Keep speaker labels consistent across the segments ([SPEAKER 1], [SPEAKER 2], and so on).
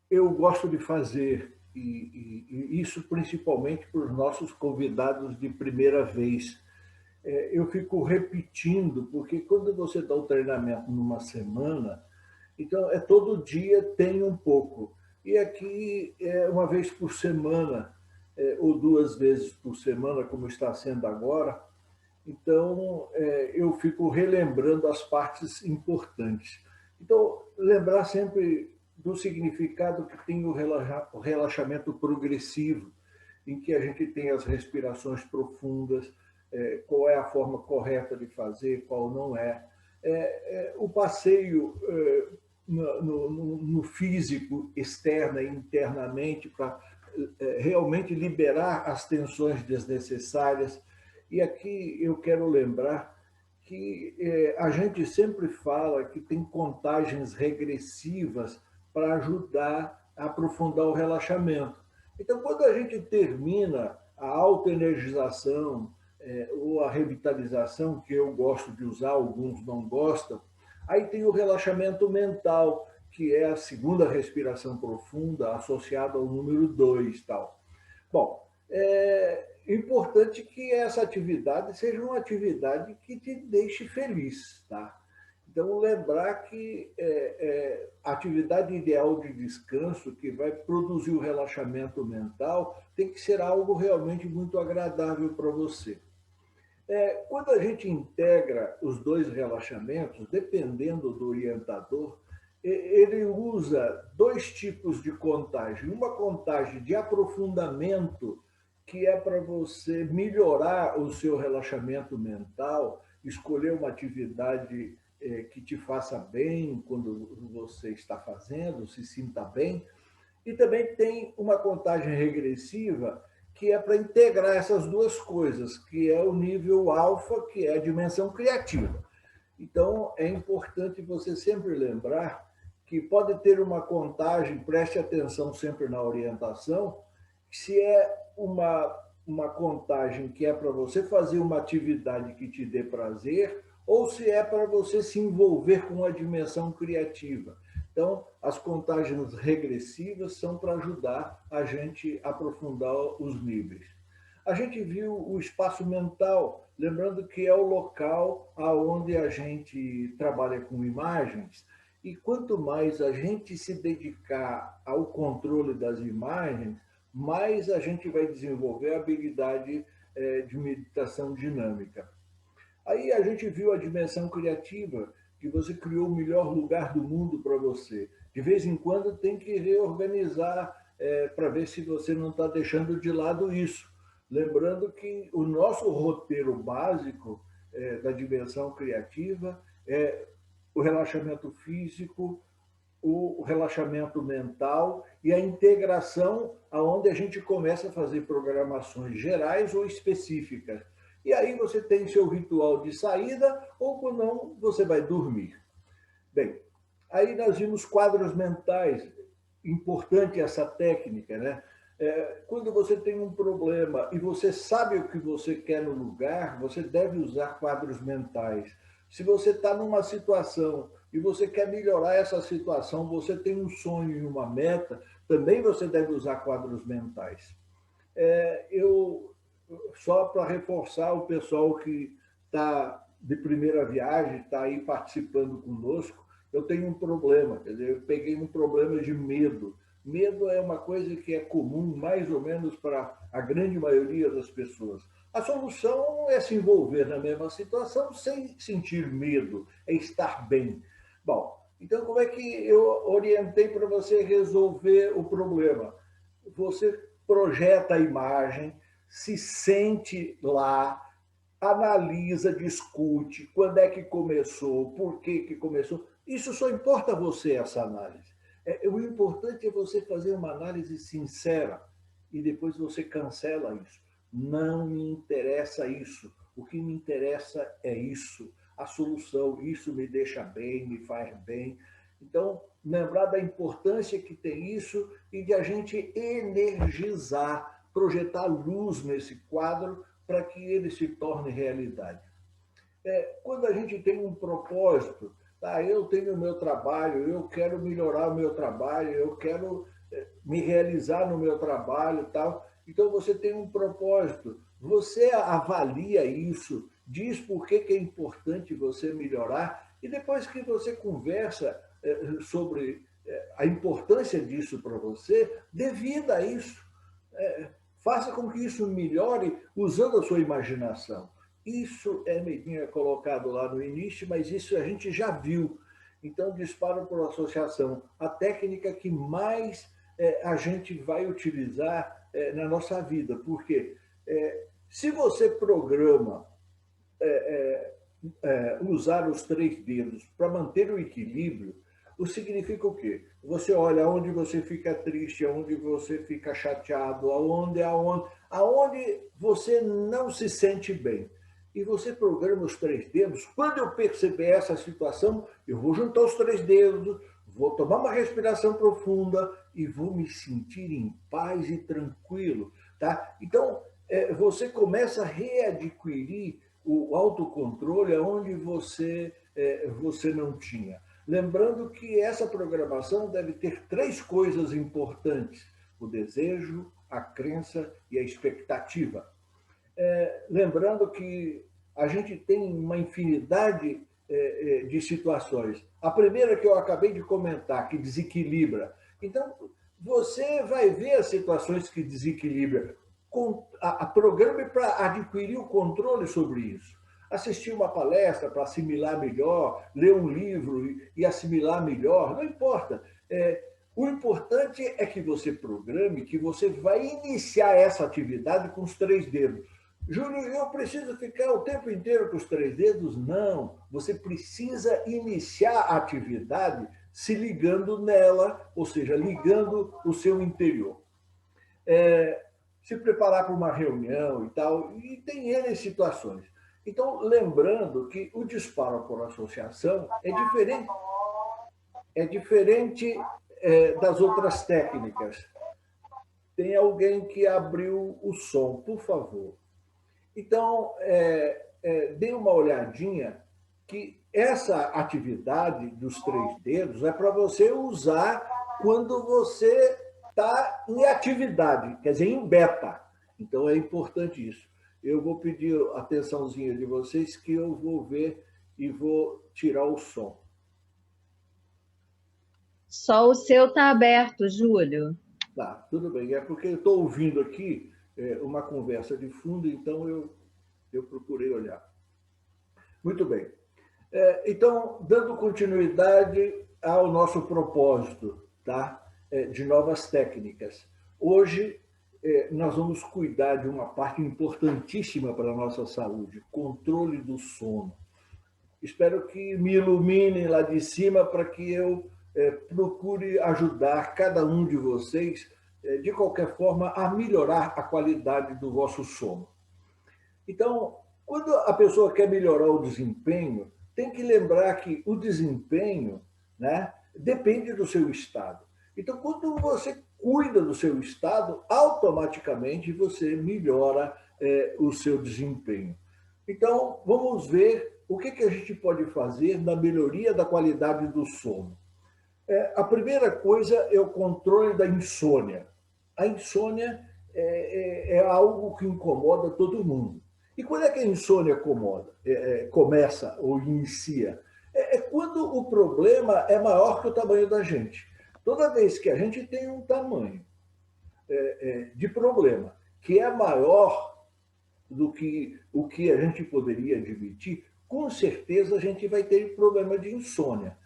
[SPEAKER 1] Eu gosto de fazer, e isso principalmente para os nossos convidados de primeira vez. Eu fico repetindo, porque quando você dá o treinamento numa semana, então é todo dia tem um pouco. E aqui é uma vez por semana, ou duas vezes por semana, como está sendo agora. Então, eu fico relembrando as partes importantes. Então, lembrar sempre do significado que tem o relaxamento progressivo, em que a gente tem as respirações profundas, qual é a forma correta de fazer, qual não é. O passeio no físico, externa e internamente, para realmente liberar as tensões desnecessárias. E aqui eu quero lembrar que a gente sempre fala que tem contagens regressivas para ajudar a aprofundar o relaxamento. Então, quando a gente termina a autoenergização ou a revitalização, que eu gosto de usar, alguns não gostam, aí tem o relaxamento mental, que é a segunda respiração profunda, associada ao número 2, tal. Bom, é importante que essa atividade seja uma atividade que te deixe feliz, tá? Então, lembrar que a atividade ideal de descanso, que vai produzir o relaxamento mental, tem que ser algo realmente muito agradável para você. Quando a gente integra os dois relaxamentos, dependendo do orientador, ele usa dois tipos de contagem. Uma contagem de aprofundamento, que é para você melhorar o seu relaxamento mental, escolher uma atividade que te faça bem quando você está fazendo, se sinta bem. E também tem uma contagem regressiva, que é para integrar essas duas coisas, que é o nível alfa, que é a dimensão criativa. Então, é importante você sempre lembrar que pode ter uma contagem, preste atenção sempre na orientação, se é uma contagem que é para você fazer uma atividade que te dê prazer, ou se é para você se envolver com a dimensão criativa. Então, as contagens regressivas são para ajudar a gente a aprofundar os níveis. A gente viu o espaço mental, lembrando que é o local onde a gente trabalha com imagens, e quanto mais a gente se dedicar ao controle das imagens, mais a gente vai desenvolver a habilidade de meditação dinâmica. Aí a gente viu a dimensão criativa, que você criou o melhor lugar do mundo para você. De vez em quando tem que reorganizar para ver se você não está deixando de lado isso. Lembrando que o nosso roteiro básico da dimensão criativa é o relaxamento físico, o relaxamento mental e a integração, aonde a gente começa a fazer programações gerais ou específicas. E aí você tem seu ritual de saída, ou quando não, você vai dormir. Bem, aí nós vimos quadros mentais. Importante essa técnica, né? Quando você tem um problema e você sabe o que você quer no lugar, você deve usar quadros mentais. Se você está numa situação e você quer melhorar essa situação, você tem um sonho e uma meta, também você deve usar quadros mentais. Eu Só para reforçar o pessoal que está de primeira viagem, está aí participando conosco, eu tenho um problema, quer dizer, eu peguei um problema de medo. Medo é uma coisa que é comum, mais ou menos, para a grande maioria das pessoas. A solução é se envolver na mesma situação sem sentir medo, é estar bem. Bom, Então, como é que eu orientei para você resolver o problema? Você projeta a imagem, se sente lá, analisa, discute, quando é que começou, por que que começou. Isso só importa a você, essa análise. O importante é você fazer uma análise sincera e depois você cancela isso. Não me interessa isso. O que me interessa é isso. A solução, isso me deixa bem, me faz bem. Então, lembrar da importância que tem isso e de a gente energizar, projetar luz nesse quadro para que ele se torne realidade. Quando a gente tem um propósito, tá? Eu tenho o meu trabalho, eu quero melhorar o meu trabalho, eu quero me realizar no meu trabalho e tal. Então você tem um propósito, você avalia isso, diz por que é importante você melhorar, e depois que você conversa sobre a importância disso para você, dê vida a isso. Faça com que isso melhore usando a sua imaginação. Isso é colocado lá no início, mas isso a gente já viu. Então, disparo por associação, a técnica que mais a gente vai utilizar na nossa vida. Porque se você programa usar os 3 dedos para manter o equilíbrio, o significa o quê? Você olha aonde você fica triste, aonde você fica chateado, aonde você não se sente bem. E você programa os 3 dedos. Quando eu perceber essa situação, eu vou juntar os 3 dedos, vou tomar uma respiração profunda e vou me sentir em paz e tranquilo. Tá? Então, você começa a readquirir o autocontrole onde você não tinha. Lembrando que essa programação deve ter 3 coisas importantes: o desejo, a crença e a expectativa. Lembrando que a gente tem uma infinidade de situações. A primeira que eu acabei de comentar, que desequilibra. Então, você vai ver as situações que desequilibram. Programe para adquirir o controle sobre isso. Assistir uma palestra para assimilar melhor, ler um livro e assimilar melhor, não importa. O importante é que você programe, que você vai iniciar essa atividade com os 3 dedos. Júlio, eu preciso ficar o tempo inteiro com os 3 dedos? Não. Você precisa iniciar a atividade se ligando nela, ou seja, ligando o seu interior. Se preparar para uma reunião e tal, e tem N situações. Então, lembrando que o disparo por associação é diferente das outras técnicas. Tem alguém que abriu o som, por favor. Então, dê uma olhadinha que essa atividade dos 3 dedos é para você usar quando você está em atividade, quer dizer, em beta. Então, é importante isso. Eu vou pedir a atençãozinha de vocês que eu vou ver e vou tirar o som.
[SPEAKER 2] Só o seu está aberto, Júlio.
[SPEAKER 1] Tá, tudo bem. É porque eu estou ouvindo aqui uma conversa de fundo, então eu procurei olhar. Muito bem. Então, dando continuidade ao nosso propósito, tá? De novas técnicas. Hoje, nós vamos cuidar de uma parte importantíssima para a nossa saúde, controle do sono. Espero que me iluminem lá de cima para que eu procure ajudar cada um de vocês, de qualquer forma, a melhorar a qualidade do vosso sono. Então, quando a pessoa quer melhorar o desempenho, tem que lembrar que o desempenho, né, depende do seu estado. Então, quando você cuida do seu estado, automaticamente você melhora o seu desempenho. Então, vamos ver o que a gente pode fazer na melhoria da qualidade do sono. A primeira coisa é o controle da insônia. A insônia é algo que incomoda todo mundo. E quando é que a insônia começa ou inicia? É quando o problema é maior que o tamanho da gente. Toda vez que a gente tem um tamanho de problema que é maior do que o que a gente poderia admitir, com certeza a gente vai ter problema de insônia.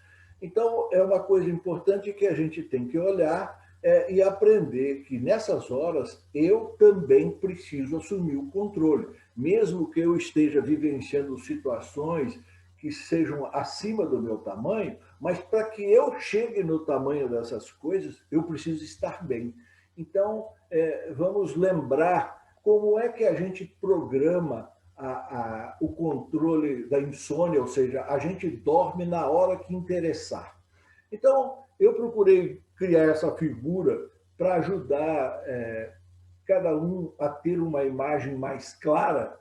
[SPEAKER 1] Então, é uma coisa importante que a gente tem que olhar e aprender que nessas horas eu também preciso assumir o controle, mesmo que eu esteja vivenciando situações que sejam acima do meu tamanho, mas para que eu chegue no tamanho dessas coisas, eu preciso estar bem. Então, vamos lembrar como é que a gente programa o controle da insônia, ou seja, a gente dorme na hora que interessar. Então, eu procurei criar essa figura para ajudar cada um a ter uma imagem mais clara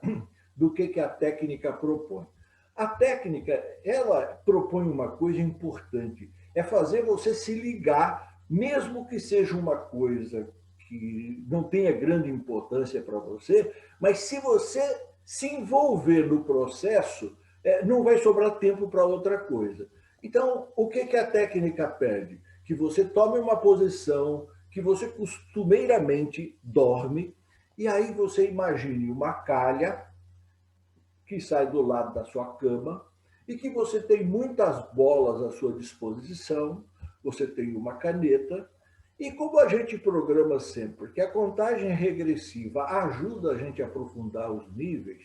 [SPEAKER 1] do que a técnica propõe. A técnica, ela propõe uma coisa importante, é fazer você se ligar, mesmo que seja uma coisa que não tenha grande importância para você, mas se você se envolver no processo, não vai sobrar tempo para outra coisa. Então, o que a técnica pede? Que você tome uma posição, que você costumeiramente dorme, e aí você imagine uma calha que sai do lado da sua cama e que você tem muitas bolas à sua disposição, você tem uma caneta, e como a gente programa sempre que a contagem regressiva ajuda a gente a aprofundar os níveis,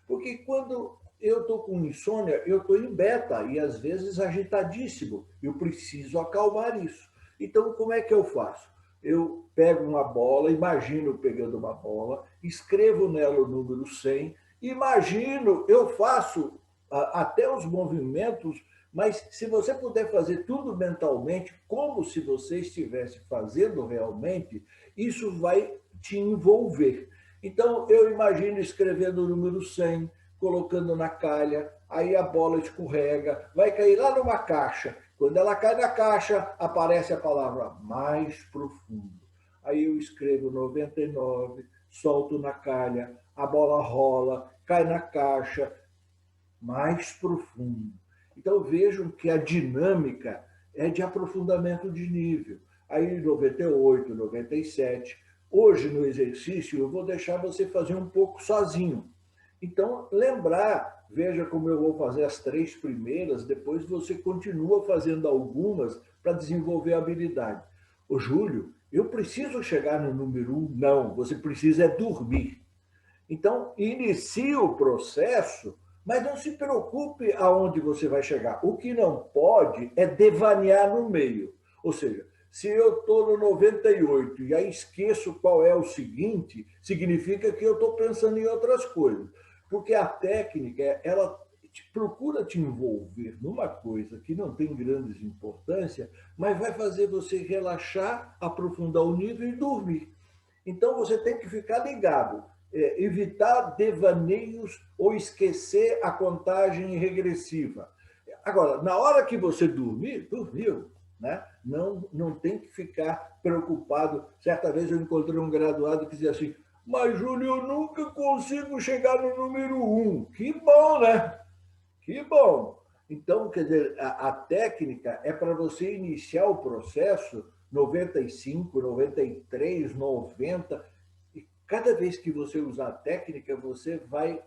[SPEAKER 1] porque quando eu estou com insônia, eu estou em beta e às vezes agitadíssimo, eu preciso acalmar isso. Então, como é que eu faço? Eu pego uma bola, imagino pegando uma bola, escrevo nela o número 100, imagino, eu faço até os movimentos, mas se você puder fazer tudo mentalmente, como se você estivesse fazendo realmente, isso vai te envolver. Então, eu imagino escrevendo o número 100, colocando na calha, aí a bola escorrega, vai cair lá numa caixa. Quando ela cai na caixa, aparece a palavra mais profundo. Aí eu escrevo 99, solto na calha, a bola rola, cai na caixa, mais profundo. Então vejam que a dinâmica é de aprofundamento de nível. Aí 98, 97. Hoje no exercício eu vou deixar você fazer um pouco sozinho. Então lembrar, veja como eu vou fazer as 3 primeiras, depois você continua fazendo algumas para desenvolver a habilidade. Ô Júlio, eu preciso chegar no número 1? Não, você precisa dormir. Então, inicie o processo, mas não se preocupe aonde você vai chegar. O que não pode é devanear no meio. Ou seja, se eu estou no 98 e aí esqueço qual é o seguinte, significa que eu estou pensando em outras coisas. Porque a técnica, ela procura te envolver numa coisa que não tem grandes importância, mas vai fazer você relaxar, aprofundar o nível e dormir. Então, você tem que ficar ligado, evitar devaneios ou esquecer a contagem regressiva. Agora, na hora que você dormir, dormiu. Né? Não tem que ficar preocupado. Certa vez eu encontrei um graduado que dizia assim, mas, Júlio, eu nunca consigo chegar no número 1. Que bom, né? Que bom! Então, quer dizer, a técnica é para você iniciar o processo 95, 93, 90. E cada vez que você usar a técnica, você vai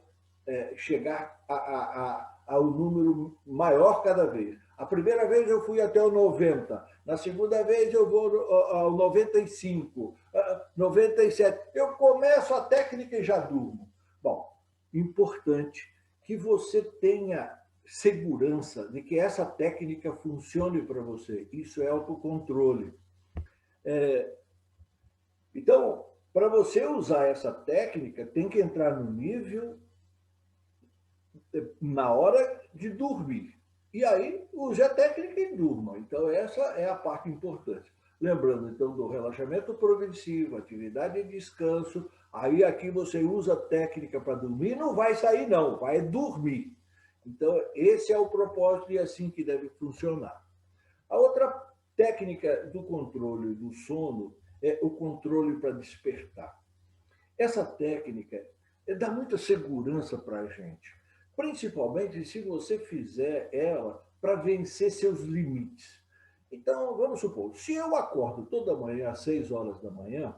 [SPEAKER 1] chegar ao número maior cada vez. A primeira vez eu fui até o 90, na segunda vez eu vou ao 95, 97. Eu começo a técnica e já durmo. Bom, importante que você tenha segurança de que essa técnica funcione para você. Isso é autocontrole. Então, para você usar essa técnica, tem que entrar no nível na hora de dormir. E aí, use a técnica e durma. Então, essa é a parte importante. Lembrando, então, do relaxamento progressivo, atividade e descanso. Aí, aqui você usa a técnica para dormir, não vai sair, não, vai dormir. Então, esse é o propósito e é assim que deve funcionar. A outra técnica do controle do sono é o controle para despertar. Essa técnica dá muita segurança para a gente, principalmente se você fizer ela para vencer seus limites. Então, vamos supor, se eu acordo toda manhã às 6 horas da manhã,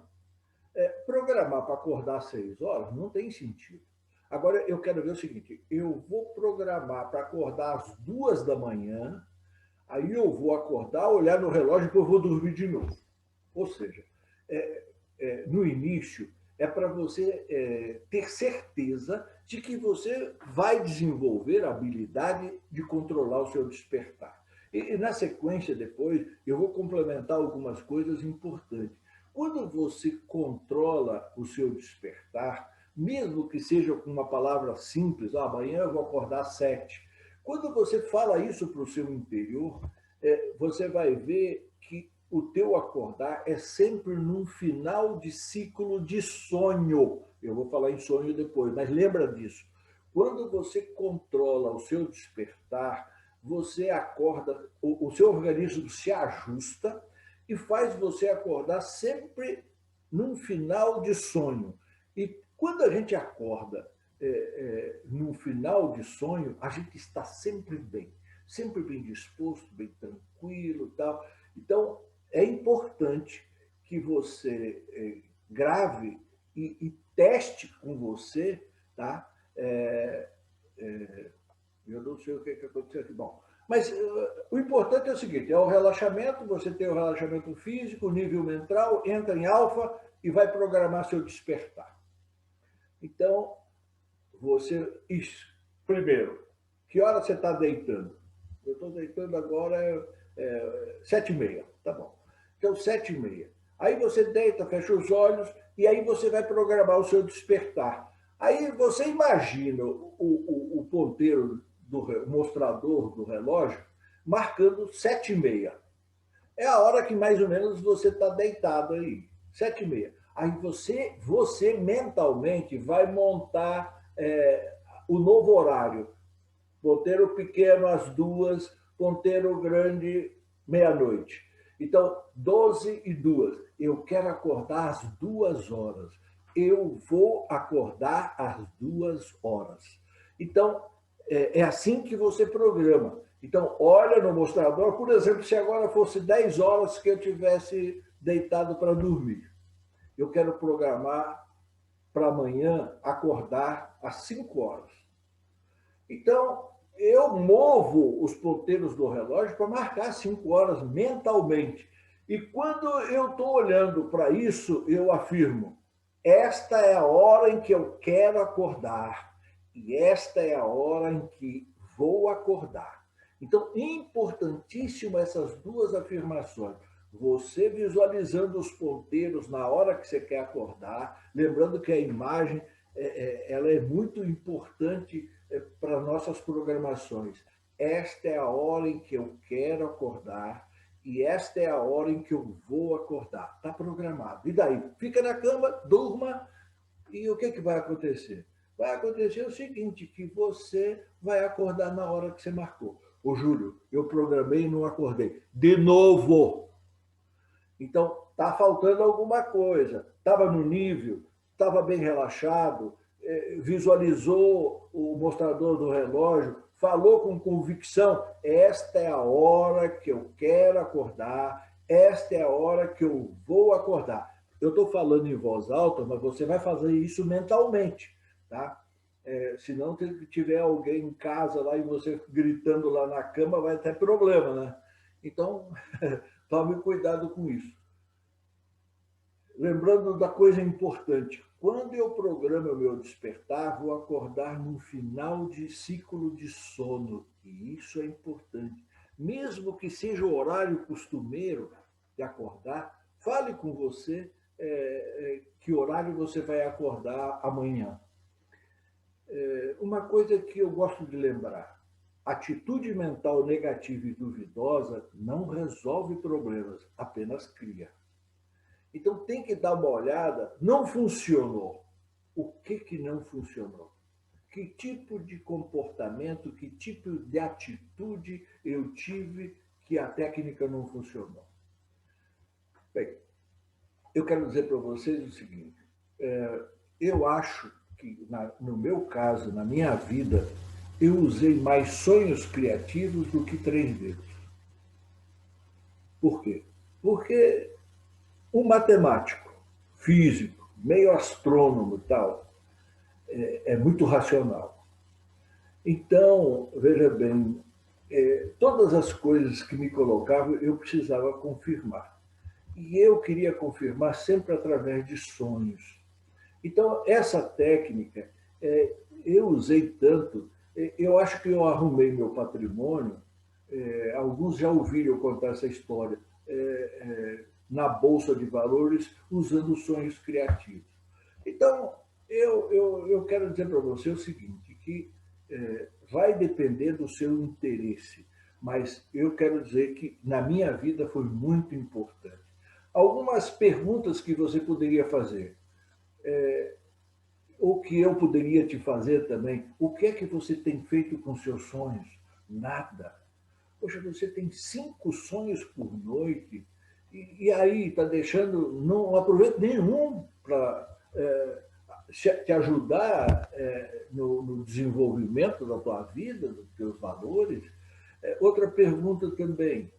[SPEAKER 1] programar para acordar às 6 horas não tem sentido. Agora, eu quero ver o seguinte, eu vou programar para acordar às 2 da manhã, Aí eu vou acordar, olhar no relógio e depois vou dormir de novo. Ou seja, no início, é para você ter certeza de que você vai desenvolver a habilidade de controlar o seu despertar. E na sequência, depois, eu vou complementar algumas coisas importantes. Quando você controla o seu despertar, mesmo que seja com uma palavra simples, amanhã eu vou acordar às 7. Quando você fala isso para o seu interior, você vai ver que o teu acordar é sempre num final de ciclo de sonho. Eu vou falar em sonho depois, mas lembra disso. Quando você controla o seu despertar, você acorda, o seu organismo se ajusta e faz você acordar sempre num final de sonho. E quando a gente acorda num final de sonho, a gente está sempre bem disposto, bem tranquilo, tal. Então, é importante que você grave e teste com você, tá? Eu não sei o que aconteceu aqui. Bom, mas o importante é o seguinte, é o relaxamento, você tem o relaxamento físico, o nível mental, entra em alfa e vai programar seu despertar. Então, primeiro, que hora você está deitando? Eu estou deitando agora 7h30, tá bom. Então, 7h30. Aí você deita, fecha os olhos e aí você vai programar o seu despertar. Aí você imagina o ponteiro, o mostrador do relógio, marcando 7h30. É a hora que mais ou menos você está deitado aí, 7h30. Aí você mentalmente vai montar o novo horário. Ponteiro pequeno às 2h, ponteiro grande meia-noite. Então, 12h02. Eu quero acordar às 2h. Eu vou acordar às 2h. Então, é assim que você programa. Então, olha no mostrador, por exemplo, se agora fosse 10h que eu tivesse deitado para dormir. Eu quero programar para amanhã acordar às 5h. Então, eu movo os ponteiros do relógio para marcar 5h mentalmente. E quando eu estou olhando para isso, eu afirmo, esta é a hora em que eu quero acordar. E esta é a hora em que vou acordar. Então, importantíssimo essas duas afirmações. Você visualizando os ponteiros na hora que você quer acordar, lembrando que a imagem ela é muito importante para nossas programações. Esta é a hora em que eu quero acordar e esta é a hora em que eu vou acordar. Está programado. E daí? Fica na cama, durma e o que vai acontecer? Vai acontecer o seguinte, que você vai acordar na hora que você marcou. Ô, Júlio, eu programei e não acordei. De novo! Então, está faltando alguma coisa. Estava no nível, estava bem relaxado, visualizou o mostrador do relógio, falou com convicção, esta é a hora que eu quero acordar, esta é a hora que eu vou acordar. Eu estou falando em voz alta, mas você vai fazer isso mentalmente, tá? Se não tiver alguém em casa lá e você gritando lá na cama, vai ter problema, né? Então, tome cuidado com isso. Lembrando da coisa importante, quando eu programo o meu despertar, vou acordar no final de ciclo de sono, e isso é importante. Mesmo que seja o horário costumeiro de acordar, fale com você que horário você vai acordar amanhã. Uma coisa que eu gosto de lembrar, atitude mental negativa e duvidosa não resolve problemas, apenas cria. Então, tem que dar uma olhada. Não funcionou. O que não funcionou? Que tipo de comportamento, que tipo de atitude eu tive que a técnica não funcionou? Bem, eu quero dizer para vocês o seguinte. Eu acho que, no meu caso, na minha vida, eu usei mais sonhos criativos do que 3 dedos. Por quê? Porque um matemático, físico, meio astrônomo e tal, é muito racional. Então, veja bem, todas as coisas que me colocavam, eu precisava confirmar. E eu queria confirmar sempre através de sonhos. Então, essa técnica, eu usei tanto, eu acho que eu arrumei meu patrimônio, alguns já ouviram eu contar essa história, na Bolsa de Valores, usando sonhos criativos. Então, eu quero dizer para você o seguinte, que vai depender do seu interesse, mas eu quero dizer que na minha vida foi muito importante. Algumas perguntas que você poderia fazer, ou que eu poderia te fazer também, o que é que você tem feito com seus sonhos? Nada. Poxa, você tem 5 sonhos por noite, e aí está deixando, não aproveita nenhum para te ajudar no desenvolvimento da tua vida, dos teus valores. Outra pergunta também,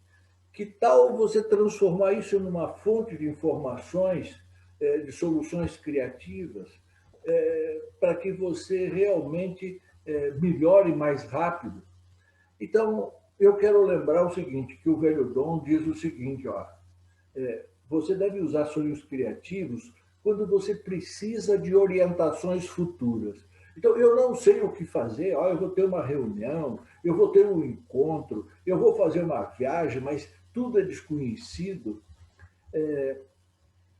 [SPEAKER 1] que tal você transformar isso numa fonte de informações, de soluções criativas, para que você realmente melhore mais rápido? Então, eu quero lembrar o seguinte, que o velho Dom diz o seguinte, ó, você deve usar sonhos criativos quando você precisa de orientações futuras. Então, eu não sei o que fazer, ó, eu vou ter uma reunião, eu vou ter um encontro, eu vou fazer uma viagem, mas tudo é desconhecido.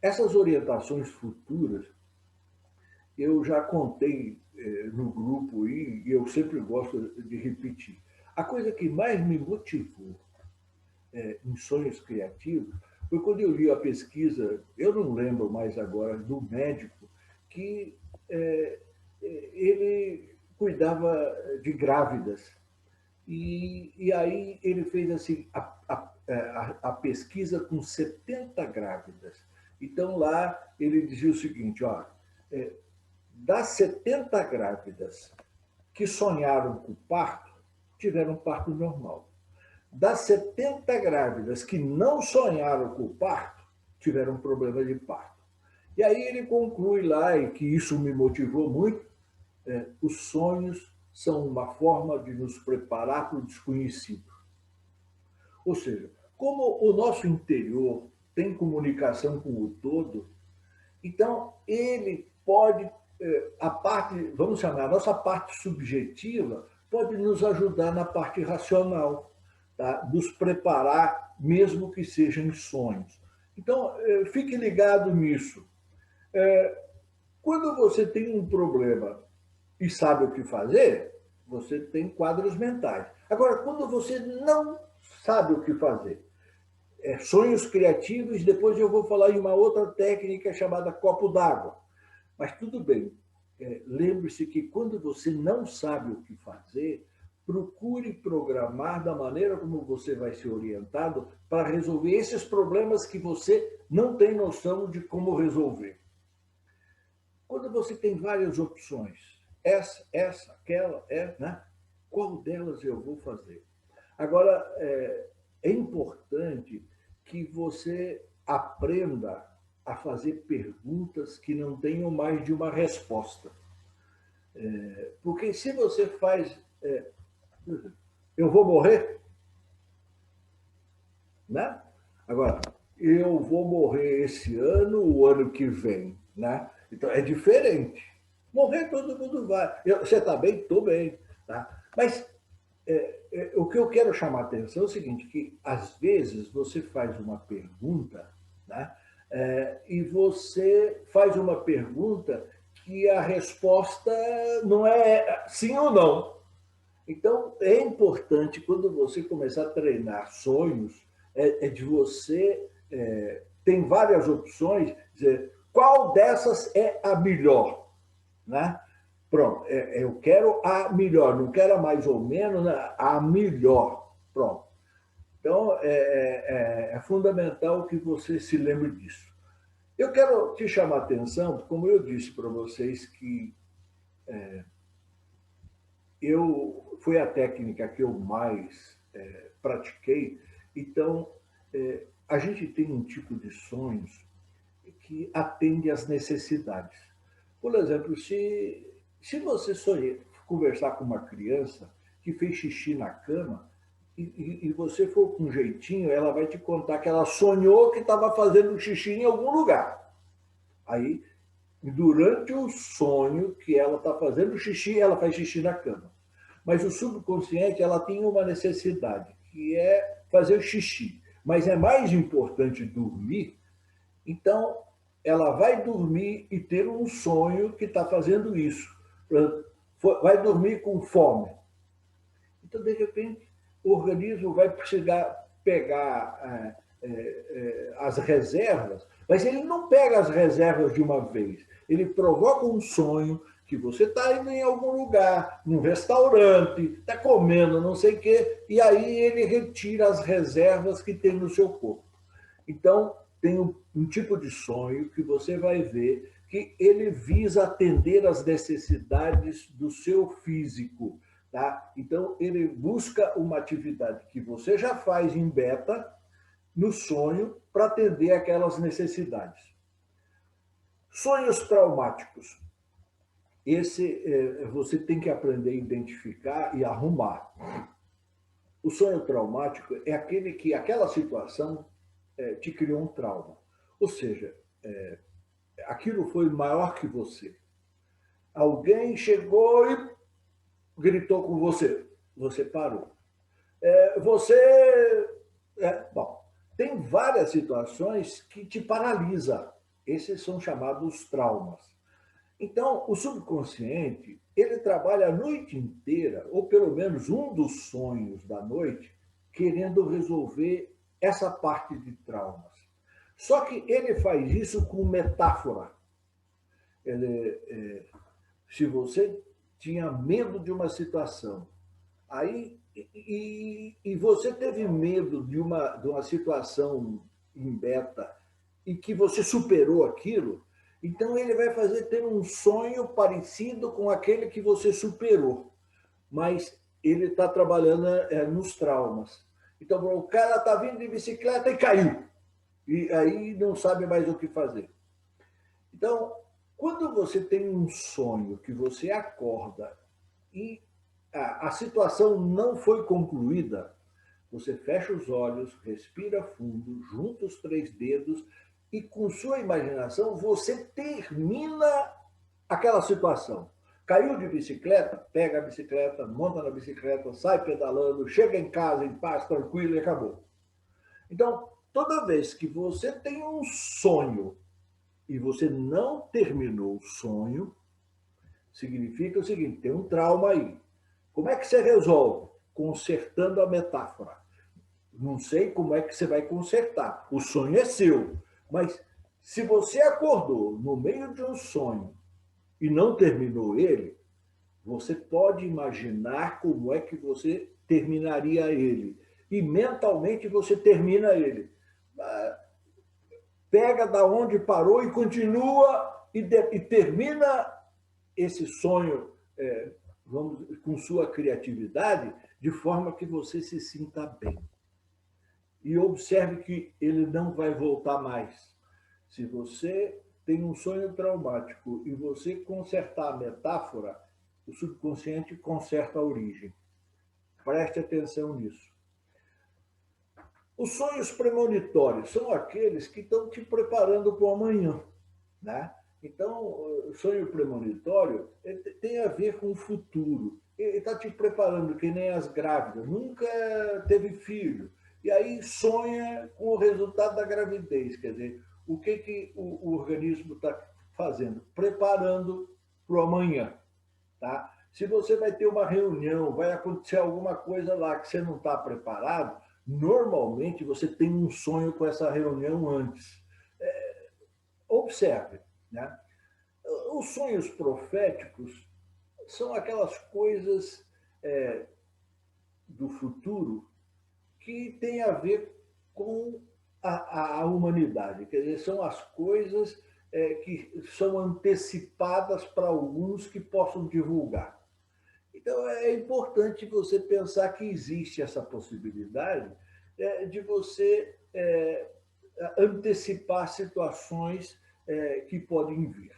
[SPEAKER 1] Essas orientações futuras, eu já contei no grupo e eu sempre gosto de repetir. A coisa que mais me motivou em sonhos criativos foi quando eu li a pesquisa, eu não lembro mais agora, do médico, que ele cuidava de grávidas. E aí ele fez assim, a pesquisa com 70 grávidas. Então lá ele dizia o seguinte, ó, das 70 grávidas que sonharam com parto, tiveram parto normal. Das 70 grávidas que não sonharam com o parto, tiveram problema de parto. E aí ele conclui lá, e que isso me motivou muito, os sonhos são uma forma de nos preparar para o desconhecido. Ou seja, como o nosso interior tem comunicação com o todo, então ele pode, a parte, vamos chamar, a nossa parte subjetiva, pode nos ajudar na parte racional, tá? Nos preparar, mesmo que sejam em sonhos. Então, fique ligado nisso. Quando você tem um problema e sabe o que fazer, você tem quadros mentais. Agora, quando você não sabe o que fazer, sonhos criativos, depois eu vou falar em uma outra técnica chamada copo d'água. Mas tudo bem, lembre-se que quando você não sabe o que fazer, procure programar da maneira como você vai ser orientado para resolver esses problemas que você não tem noção de como resolver. Quando você tem várias opções, essa, aquela, né? Qual delas eu vou fazer? Agora, é importante que você aprenda a fazer perguntas que não tenham mais de uma resposta. Porque se você faz... eu vou morrer? Né? Agora, eu vou morrer esse ano, o ano que vem, né? Então, é diferente. Morrer todo mundo vai. Você está bem? Estou bem. Tá? Mas o que eu quero chamar a atenção é o seguinte, que às vezes você faz uma pergunta, né? E você faz uma pergunta que a resposta não é sim ou não. Então, é importante, quando você começar a treinar sonhos, de você... tem várias opções, dizer, qual dessas é a melhor? Né? Pronto, eu quero a melhor, não quero a mais ou menos, né? A melhor. Pronto. Então, é fundamental que você se lembre disso. Eu quero te chamar a atenção, como eu disse para vocês, que foi a técnica que eu mais pratiquei. Então, a gente tem um tipo de sonhos que atende às necessidades. Por exemplo, se você conversar com uma criança que fez xixi na cama, e você for com jeitinho, ela vai te contar que ela sonhou que estava fazendo xixi em algum lugar. Aí, durante o sonho que ela está fazendo xixi, ela faz xixi na cama. Mas o subconsciente, ela tem uma necessidade, que é fazer o xixi. Mas é mais importante dormir, então ela vai dormir e ter um sonho que está fazendo isso. Vai dormir com fome. Então, de repente, o organismo vai precisar pegar as reservas, mas ele não pega as reservas de uma vez. Ele provoca um sonho que você está indo em algum lugar, num restaurante, está comendo não sei o quê, e aí ele retira as reservas que tem no seu corpo. Então, tem um tipo de sonho que você vai ver que ele visa atender às necessidades do seu físico. Tá? Então, ele busca uma atividade que você já faz em beta, no sonho, para atender aquelas necessidades. Sonhos traumáticos. Esse você tem que aprender a identificar e arrumar. O sonho traumático é aquele que aquela situação te criou um trauma. Ou seja, aquilo foi maior que você. Alguém chegou e gritou com você. Você parou. Bom, tem várias situações que te paralisam. Esses são chamados traumas. Então, o subconsciente, ele trabalha a noite inteira, ou pelo menos um dos sonhos da noite, querendo resolver essa parte de traumas. Só que ele faz isso com metáfora. Se você tinha medo de uma situação, aí e você teve medo de uma situação em beta e que você superou aquilo, então ele vai fazer ter um sonho parecido com aquele que você superou, mas ele está trabalhando nos traumas. Então o cara está vindo de bicicleta e caiu, e aí não sabe mais o que fazer. Então, quando você tem um sonho que você acorda e a situação não foi concluída, você fecha os olhos, respira fundo, junta os 3 dedos e, com sua imaginação, você termina aquela situação. Caiu de bicicleta, pega a bicicleta, monta na bicicleta, sai pedalando, chega em casa em paz, tranquilo e acabou. Então, toda vez que você tem um sonho e você não terminou o sonho, significa o seguinte, tem um trauma aí. Como é que você resolve? Consertando a metáfora. Não sei como é que você vai consertar. O sonho é seu. Mas se você acordou no meio de um sonho e não terminou ele, você pode imaginar como é que você terminaria ele. E mentalmente você termina ele. Pega da onde parou e continua e termina esse sonho com sua criatividade, de forma que você se sinta bem. E observe que ele não vai voltar mais. Se você tem um sonho traumático e você consertar a metáfora, o subconsciente conserta a origem. Preste atenção nisso. Os sonhos premonitórios são aqueles que estão te preparando para o amanhã, né? Então, o sonho premonitório tem a ver com o futuro. Ele está te preparando, que nem as grávidas. Nunca teve filho. E aí sonha com o resultado da gravidez. Quer dizer, o que o organismo está fazendo? Preparando para o amanhã. Tá? Se você vai ter uma reunião, vai acontecer alguma coisa lá que você não está preparado, normalmente você tem um sonho com essa reunião antes. Observe. Né? Os sonhos proféticos são aquelas coisas do futuro que têm a ver com a humanidade. Quer dizer, são as coisas que são antecipadas para alguns que possam divulgar. Então, é importante você pensar que existe essa possibilidade de você antecipar situações que podem vir.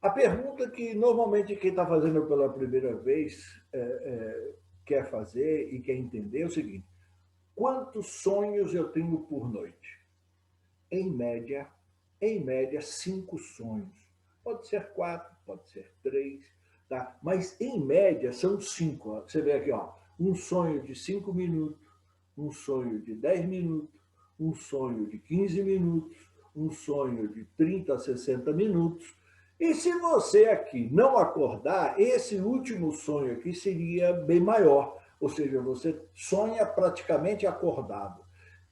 [SPEAKER 1] A pergunta que normalmente quem está fazendo pela primeira vez quer fazer e quer entender é o seguinte: quantos sonhos eu tenho por noite? Em média, 5 sonhos. Pode ser 4, pode ser 3, tá? Mas em média são 5. Ó. Você vê aqui, ó, um sonho de 5 minutos, um sonho de 10 minutos, um sonho de 15 minutos, um sonho de 30 a 60 minutos. E se você aqui não acordar, esse último sonho aqui seria bem maior, ou seja, você sonha praticamente acordado.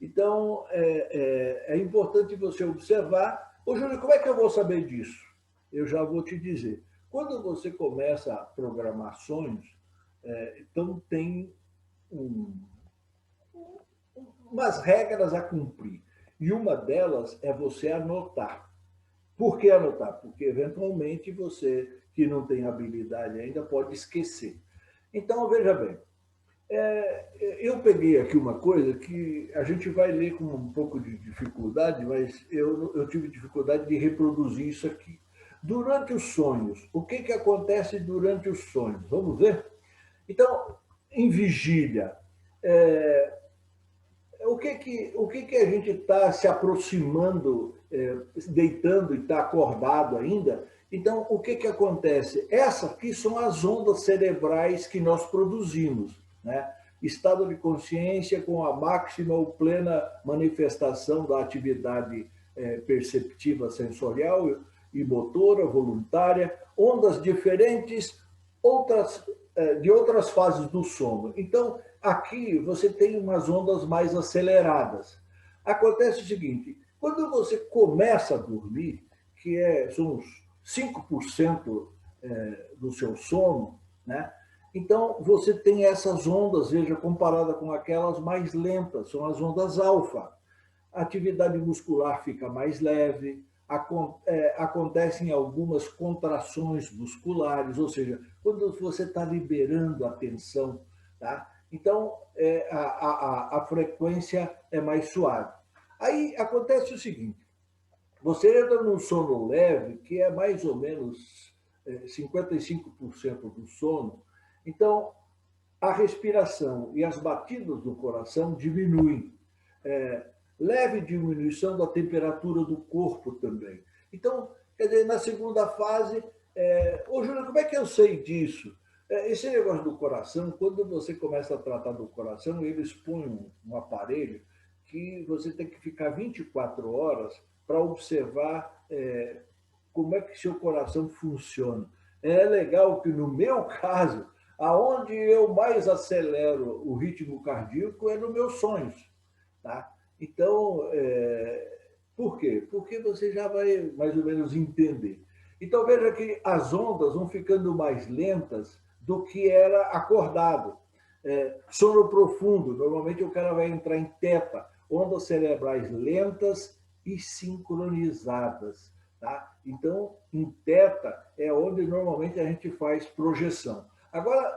[SPEAKER 1] Então, é importante você observar. Ô, Júlio, como é que eu vou saber disso? Eu já vou te dizer. Quando você começa a programar sonhos, então tem um, umas regras a cumprir. E uma delas é você anotar. Por que anotar? Porque, eventualmente, você que não tem habilidade ainda pode esquecer. Então, veja bem, eu peguei aqui uma coisa que a gente vai ler com um pouco de dificuldade, mas eu tive dificuldade de reproduzir isso aqui. Durante os sonhos, o que acontece durante os sonhos? Vamos ver? Então, em vigília, o que a gente está se aproximando, deitando e está acordado ainda? Então, o que acontece? Essas aqui são as ondas cerebrais que nós produzimos, né? Estado de consciência com a máxima ou plena manifestação da atividade perceptiva sensorial e motora, voluntária, ondas diferentes, de outras fases do sono. Então, aqui você tem umas ondas mais aceleradas. Acontece o seguinte: quando você começa a dormir, são uns 5% do seu sono, né? Então, você tem essas ondas, veja, comparada com aquelas mais lentas, são as ondas alfa. A atividade muscular fica mais leve, acontecem algumas contrações musculares, ou seja, quando você está liberando a tensão, tá? Então, a frequência é mais suave. Aí acontece o seguinte: você entra num sono leve, que é mais ou menos 55% do sono, então a respiração e as batidas do coração diminuem. Leve diminuição da temperatura do corpo também. Então, quer dizer, na segunda fase, ô Júlio, como é que eu sei disso? Esse negócio do coração, quando você começa a tratar do coração, eles põem um aparelho que você tem que ficar 24 horas para observar como é que seu coração funciona. É legal que, no meu caso, aonde eu mais acelero o ritmo cardíaco é nos meus sonhos. Tá? Então, por quê? Porque você já vai mais ou menos entender. Então, veja que as ondas vão ficando mais lentas do que era acordado. Sono profundo, normalmente o cara vai entrar em teta, ondas cerebrais lentas e sincronizadas. Tá? Então, em teta é onde normalmente a gente faz projeção. Agora,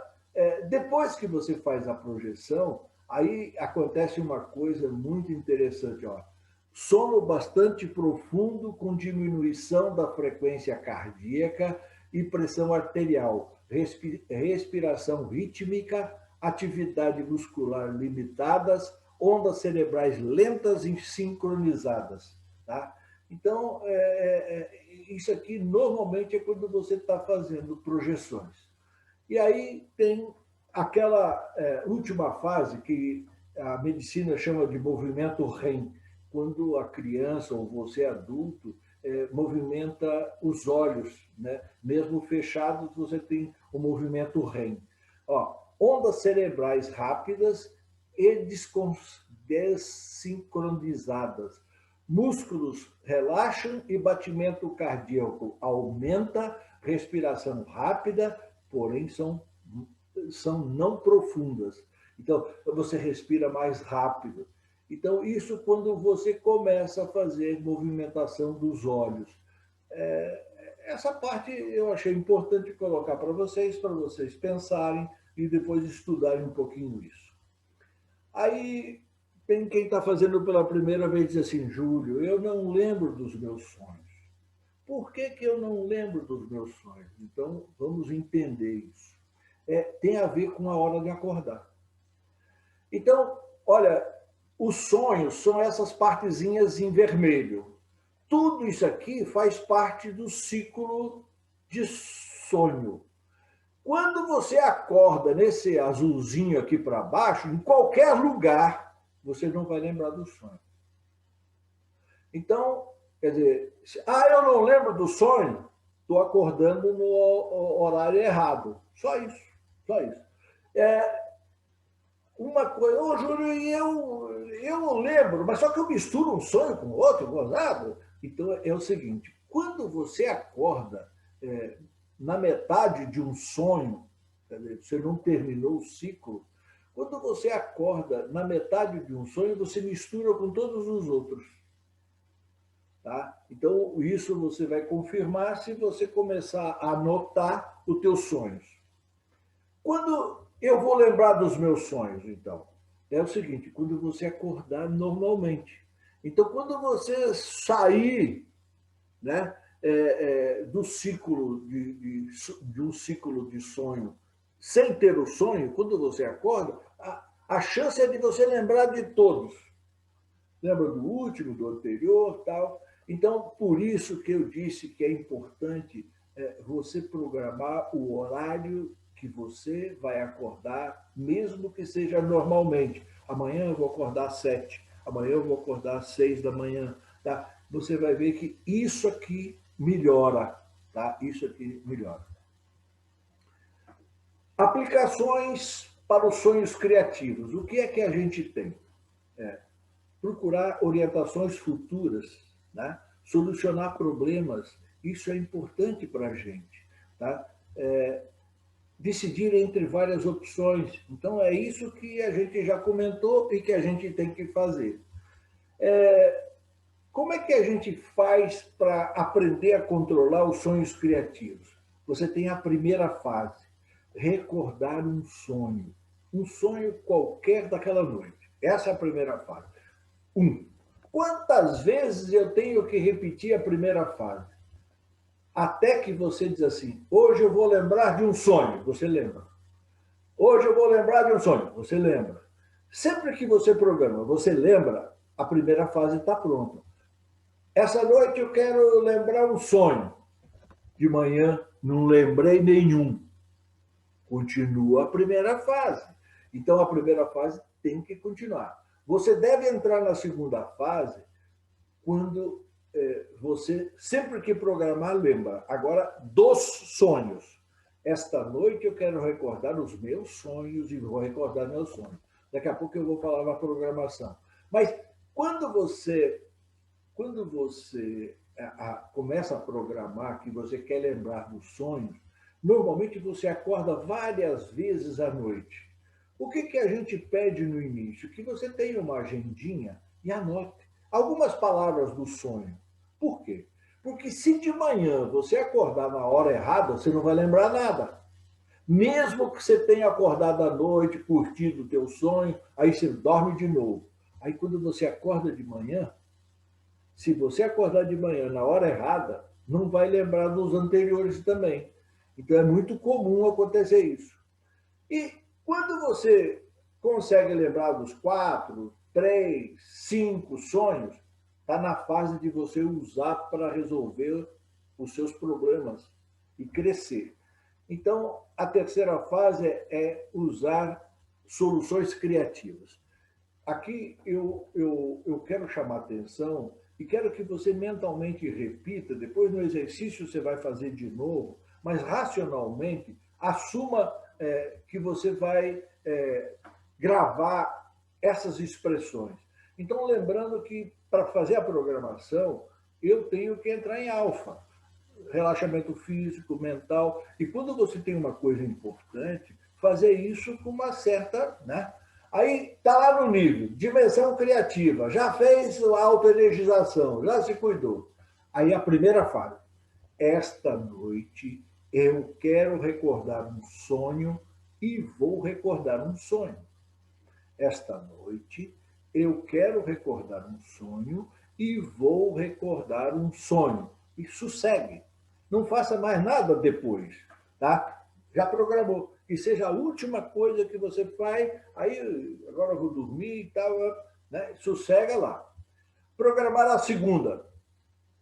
[SPEAKER 1] depois que você faz a projeção, aí acontece uma coisa muito interessante, ó. Sono bastante profundo com diminuição da frequência cardíaca e pressão arterial, respiração rítmica, atividade muscular limitadas, ondas cerebrais lentas e sincronizadas, tá? Então, isso aqui normalmente é quando você está fazendo projeções. E aí tem aquela última fase que a medicina chama de movimento REM, quando a criança ou você adulto movimenta os olhos, né? Mesmo fechados, você tem o movimento REM. Ó, ondas cerebrais rápidas e desincronizadas. Músculos relaxam e batimento cardíaco aumenta, respiração rápida, porém são não profundas. Então, você respira mais rápido. Então, isso quando você começa a fazer movimentação dos olhos. Essa parte eu achei importante colocar para vocês pensarem e depois estudarem um pouquinho isso. Aí, tem quem está fazendo pela primeira vez e diz assim: Júlio, eu não lembro dos meus sonhos. Por que eu não lembro dos meus sonhos? Então, vamos entender isso. tem a ver com a hora de acordar. Então, olha, os sonhos são essas partezinhas em vermelho. Tudo isso aqui faz parte do ciclo de sonho. Quando você acorda nesse azulzinho aqui para baixo, em qualquer lugar, você não vai lembrar do sonho. Então, quer dizer, eu não lembro do sonho, estou acordando no horário errado. Só isso, só isso. Uma coisa, Júlio, eu lembro, mas só que eu misturo um sonho com outro, gozado. Então, é o seguinte, quando você acorda na metade de um sonho, quer dizer, você não terminou o ciclo, quando você acorda na metade de um sonho, você mistura com todos os outros. Tá? Então, isso você vai confirmar se você começar a anotar os teus sonhos. Quando eu vou lembrar dos meus sonhos, então, é o seguinte, quando você acordar normalmente. Então, quando você sair, né, do ciclo de um ciclo de sonho, sem ter o sonho, quando você acorda, a chance é de você lembrar de todos. Lembra do último, do anterior, tal. Então, por isso que eu disse que é importante você programar o horário que você vai acordar, mesmo que seja normalmente. Amanhã eu vou acordar às 7, amanhã eu vou acordar às 6 da manhã. Tá? Você vai ver que isso aqui melhora. Tá? Isso aqui melhora. Aplicações para os sonhos criativos. O que é que a gente tem? Procurar orientações futuras, né? Solucionar problemas, isso é importante para a gente. Tá? Decidir entre várias opções. Então, é isso que a gente já comentou e que a gente tem que fazer. Como é que a gente faz para aprender a controlar os sonhos criativos? Você tem a primeira fase, recordar um sonho qualquer daquela noite. Essa é a primeira fase. Quantas vezes eu tenho que repetir a primeira fase? Até que você diz assim, hoje eu vou lembrar de um sonho, você lembra. Hoje eu vou lembrar de um sonho, você lembra. Sempre que você programa, você lembra, a primeira fase está pronta. Essa noite eu quero lembrar um sonho. De manhã, não lembrei nenhum. Continua a primeira fase. Então, a primeira fase tem que continuar. Você deve entrar na segunda fase quando você, sempre que programar, lembra. Agora, dos sonhos. Esta noite eu quero recordar os meus sonhos e vou recordar meus sonhos. Daqui a pouco eu vou falar na programação. Mas quando você começa a programar que você quer lembrar dos sonhos, normalmente você acorda várias vezes à noite. O que a gente pede no início? Que você tenha uma agendinha e anote algumas palavras do sonho. Por quê? Porque se de manhã você acordar na hora errada, você não vai lembrar nada. Mesmo que você tenha acordado à noite, curtido o teu sonho, aí você dorme de novo. Aí quando você acorda de manhã, se você acordar de manhã na hora errada, não vai lembrar dos anteriores também. Então é muito comum acontecer isso. E quando você consegue lembrar dos 4, 3, 5 sonhos, está na fase de você usar para resolver os seus problemas e crescer. Então, a terceira fase é usar soluções criativas. Aqui eu quero chamar a atenção e quero que você mentalmente repita, depois no exercício você vai fazer de novo, mas racionalmente assuma que você vai gravar essas expressões. Então, lembrando que para fazer a programação, eu tenho que entrar em alfa, relaxamento físico, mental, e quando você tem uma coisa importante, fazer isso com uma certa, né? Aí está lá no nível, dimensão criativa, já fez a autoenergização, já se cuidou. Aí a primeira fase, esta noite eu quero recordar um sonho e vou recordar um sonho. Esta noite eu quero recordar um sonho e vou recordar um sonho. Isso segue. Não faça mais nada depois, tá? Já programou. que seja a última coisa que você faz, aí agora eu vou dormir e tal, né? Sossega lá. Programar a segunda.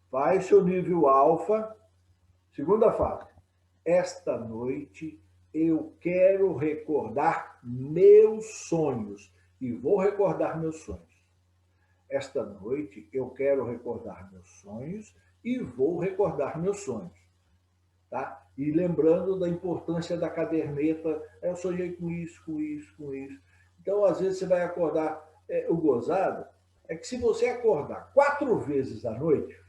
[SPEAKER 1] Faz seu nível alfa. Segunda fase. Esta noite eu quero recordar meus sonhos. E vou recordar meus sonhos. Esta noite eu quero recordar meus sonhos e vou recordar meus sonhos. Tá? E lembrando da importância da caderneta, eu sonhei com isso, com isso, com isso. Então, às vezes, você vai acordar. O gozado é que se você acordar 4 vezes à noite,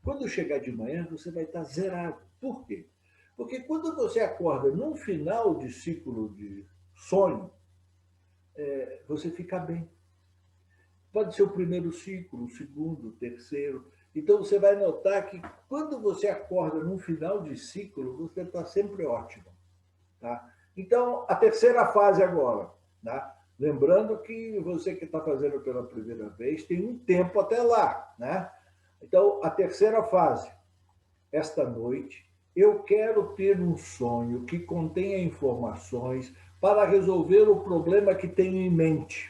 [SPEAKER 1] quando chegar de manhã, você vai estar zerado. Por quê? Porque quando você acorda num final de ciclo de sonho, você fica bem. Pode ser o primeiro ciclo, o segundo, o terceiro. Então, você vai notar que quando você acorda num final de ciclo, você está sempre ótimo. Tá? Então, a terceira fase agora. Tá? Lembrando que você que está fazendo pela primeira vez tem um tempo até lá. Né? Então, a terceira fase. Esta noite, eu quero ter um sonho que contenha informações para resolver o problema que tenho em mente.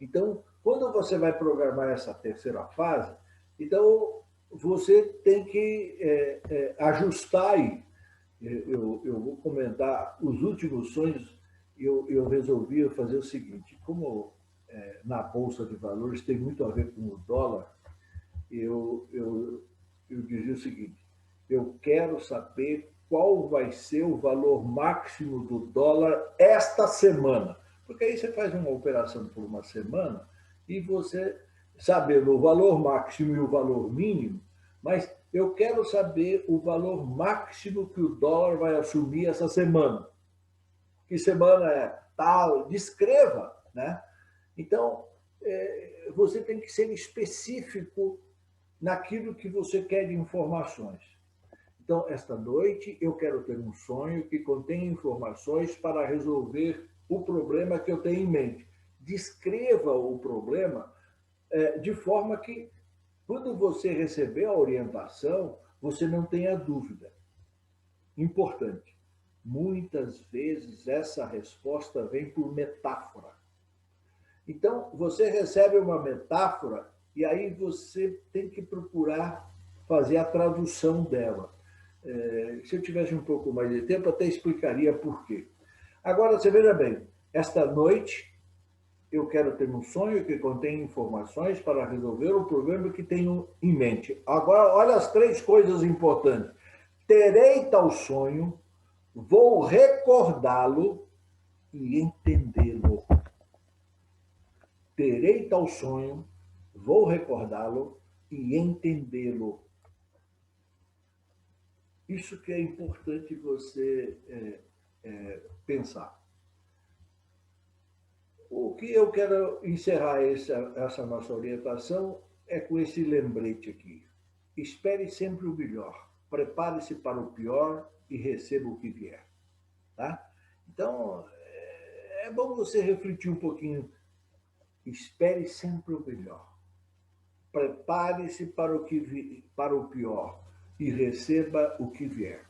[SPEAKER 1] Então, quando você vai programar essa terceira fase, então você tem que ajustar aí. Eu vou comentar os últimos sonhos. Eu resolvi fazer o seguinte: como na Bolsa de Valores tem muito a ver com o dólar, eu dizia o seguinte: eu quero saber qual vai ser o valor máximo do dólar esta semana. Porque aí você faz uma operação por uma semana e você, sabendo o valor máximo e o valor mínimo, mas eu quero saber o valor máximo que o dólar vai assumir essa semana. Que semana é tal? Descreva, né? Então, você tem que ser específico naquilo que você quer de informações. Então, esta noite eu quero ter um sonho que contém informações para resolver o problema que eu tenho em mente. Descreva o problema de forma que, quando você receber a orientação, você não tenha dúvida. Importante. Muitas vezes essa resposta vem por metáfora. Então, você recebe uma metáfora e aí você tem que procurar fazer a tradução dela. Se eu tivesse um pouco mais de tempo, até explicaria por quê. Agora, você veja bem, esta noite eu quero ter um sonho que contém informações para resolver o problema que tenho em mente. Agora, olha as 3 coisas importantes. Terei tal sonho, vou recordá-lo e entendê-lo. Terei tal sonho, vou recordá-lo e entendê-lo. Isso que é importante você pensar. O que eu quero encerrar essa nossa orientação é com esse lembrete aqui. Espere sempre o melhor, prepare-se para o pior e receba o que vier. Tá? Então, é bom você refletir um pouquinho. Espere sempre o melhor. Prepare-se para o pior e receba o que vier.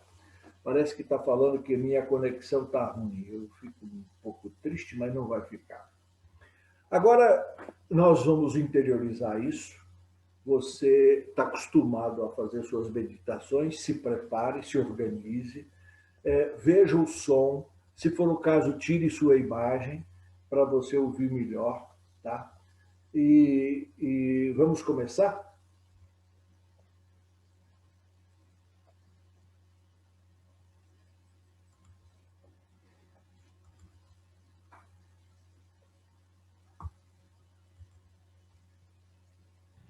[SPEAKER 1] Parece que está falando que minha conexão está ruim. Eu fico um pouco triste, mas não vai ficar. Agora, nós vamos interiorizar isso. Você está acostumado a fazer suas meditações, se prepare, se organize, veja o som. Se for o caso, tire sua imagem para você ouvir melhor. Tá? E vamos começar?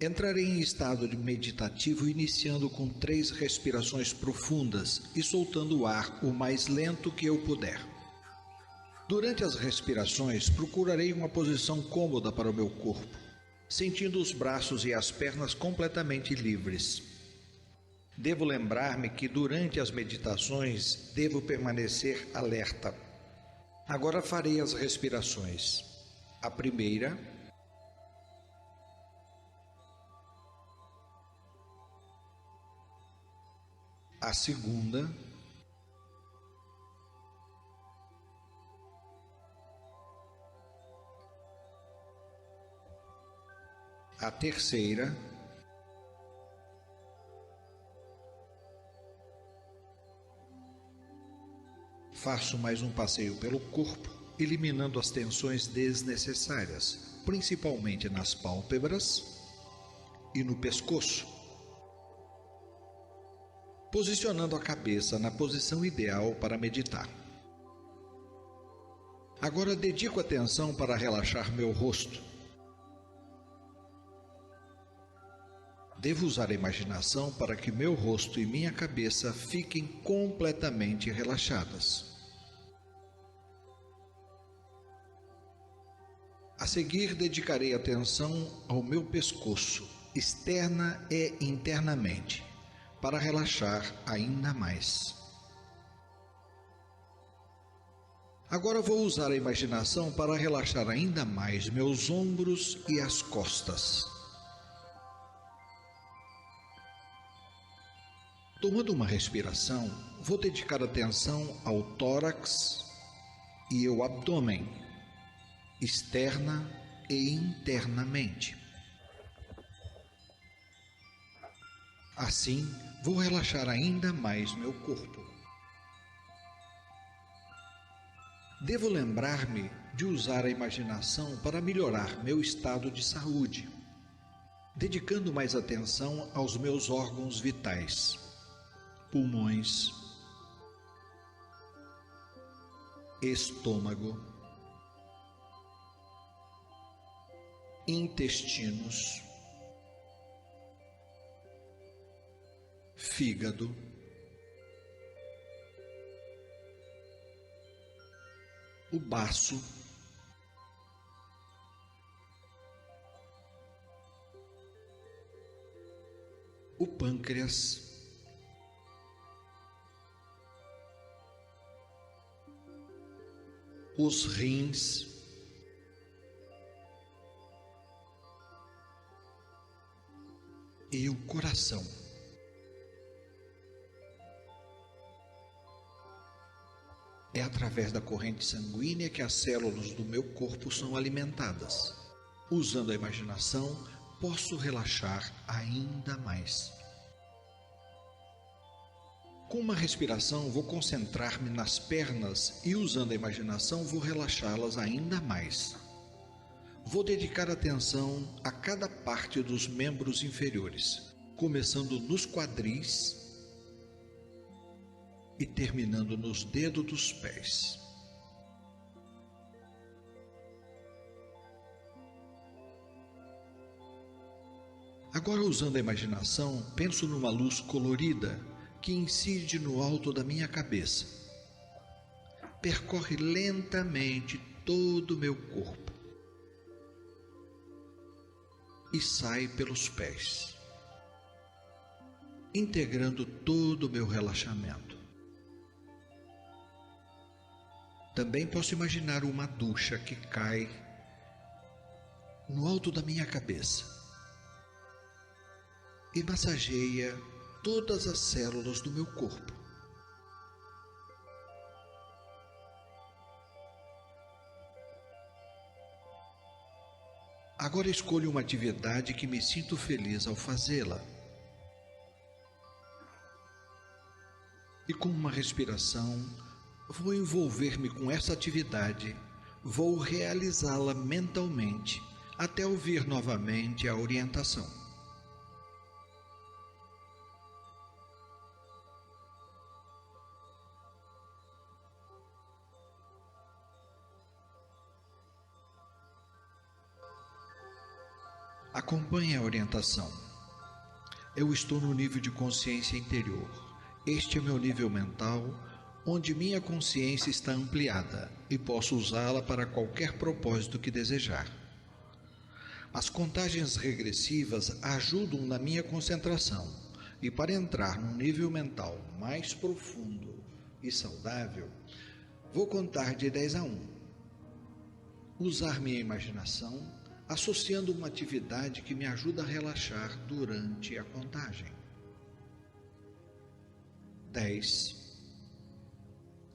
[SPEAKER 3] Entrarei em estado de meditativo iniciando com 3 respirações profundas e soltando o ar o mais lento que eu puder. Durante as respirações, procurarei uma posição cômoda para o meu corpo, sentindo os braços e as pernas completamente livres. Devo lembrar-me que durante as meditações devo permanecer alerta. Agora farei as respirações. A primeira, a segunda A terceira. Faço mais um passeio pelo corpo, eliminando as tensões desnecessárias, principalmente nas pálpebras e no pescoço, posicionando a cabeça na posição ideal para meditar. Agora dedico atenção para relaxar meu rosto. Devo usar a imaginação para que meu rosto e minha cabeça fiquem completamente relaxadas. A seguir, dedicarei atenção ao meu pescoço, externa e internamente, para relaxar ainda mais. Agora vou usar a imaginação para relaxar ainda mais meus ombros e as costas. Tomando uma respiração, vou dedicar atenção ao tórax e ao abdômen, externa e internamente. Assim, vou relaxar ainda mais meu corpo. Devo lembrar-me de usar a imaginação para melhorar meu estado de saúde, dedicando mais atenção aos meus órgãos vitais, pulmões, estômago, intestinos, fígado, o baço, o pâncreas, os rins, e o coração. É através da corrente sanguínea que as células do meu corpo são alimentadas. Usando a imaginação, posso relaxar ainda mais. Com uma respiração, vou concentrar-me nas pernas e, usando a imaginação, vou relaxá-las ainda mais. Vou dedicar atenção a cada parte dos membros inferiores, começando nos quadris e terminando nos dedos dos pés. Agora, usando a imaginação, penso numa luz colorida que incide no alto da minha cabeça. Percorre lentamente todo o meu corpo e sai pelos pés, integrando todo o meu relaxamento. Também posso imaginar uma ducha que cai no alto da minha cabeça e massageia todas as células do meu corpo. Agora escolho uma atividade que me sinto feliz ao fazê-la. E com uma respiração, vou envolver-me com essa atividade, vou realizá-la mentalmente, até ouvir novamente a orientação. Acompanhe a orientação. Eu estou no nível de consciência interior. Este é meu nível mental, onde minha consciência está ampliada e posso usá-la para qualquer propósito que desejar. As contagens regressivas ajudam na minha concentração e para entrar num nível mental mais profundo e saudável, vou contar de 10 a 1. Usar minha imaginação associando uma atividade que me ajuda a relaxar durante a contagem. 10,